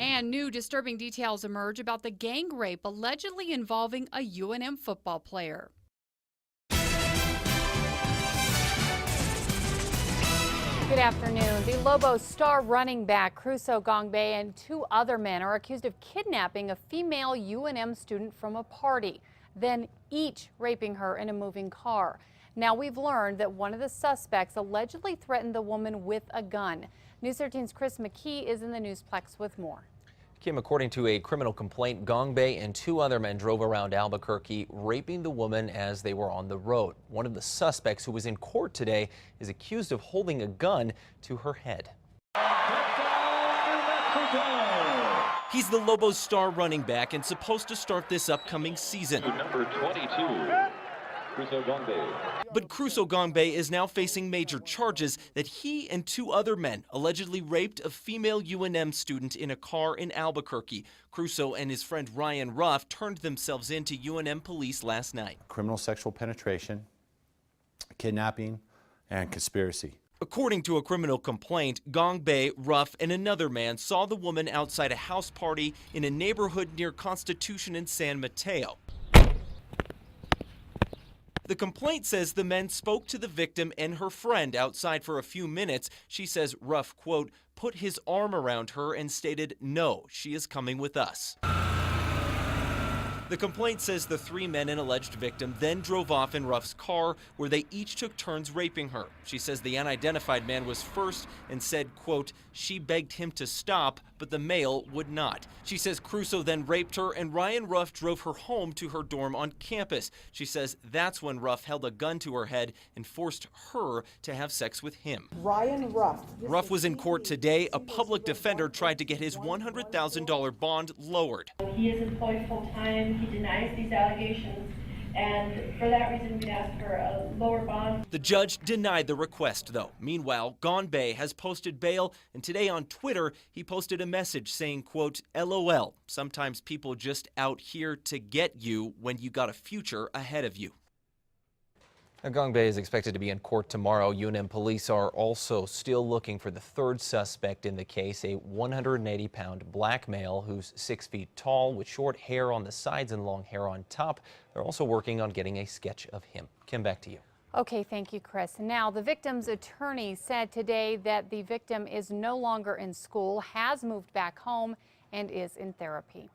And new disturbing details emerge about the gang rape allegedly involving a UNM football player. Good afternoon. The Lobo star running back Crusoe Gongbay and 2 other men are accused of kidnapping a female UNM student from a party, then each raping her in a moving car. Now we've learned that one of the suspects allegedly threatened the woman with a gun. News 13's Chris McKee is in the Newsplex with more. Kim, according to a criminal complaint, Gongbay and 2 other men drove around Albuquerque, raping the woman as they were on the road. One of the suspects, who was in court today, is accused of holding a gun to her head. He's the Lobo star running back and supposed to start this upcoming season. Number 22, Crusoe Gongbay. But Crusoe Gongbay is now facing major charges that he and 2 other men allegedly raped a female UNM student in a car in Albuquerque. Crusoe and his friend Ryan Ruff turned themselves in to UNM police last night. Criminal sexual penetration, kidnapping, and conspiracy. According to a criminal complaint, Gongbay, Ruff, and another man saw the woman outside a house party in a neighborhood near Constitution and San Mateo. The complaint says the men spoke to the victim and her friend outside for a few minutes. She says Ruff, quote, put his arm around her and stated, no, she is coming with us. The complaint says the 3 men and alleged victim then drove off in Ruff's car, where they each took turns raping her. She says the unidentified man was first and said, quote, she begged him to stop, but the male would not. She says Crusoe then raped her and Ryan Ruff drove her home to her dorm on campus. She says that's when Ruff held a gun to her head and forced her to have sex with him. Ryan Ruff. Ruff was in court today. A public defender tried to get his $100,000 bond lowered. He is employed full-time. He denies these allegations, and for that reason we'd ask for a lower bond. The judge denied the request, though. Meanwhile, Gongbay has posted bail, and today on Twitter he posted a message saying, quote, LOL, sometimes people just out here to get you when you got a future ahead of you. Now, Gongbay is expected to be in court tomorrow. UNM police are also still looking for the 3rd suspect in the case, a 180-pound black male who's 6 feet tall with short hair on the sides and long hair on top. They're also working on getting a sketch of him. Kim, back to you. Okay, thank you, Chris. Now, the victim's attorney said today that the victim is no longer in school, has moved back home, and is in therapy.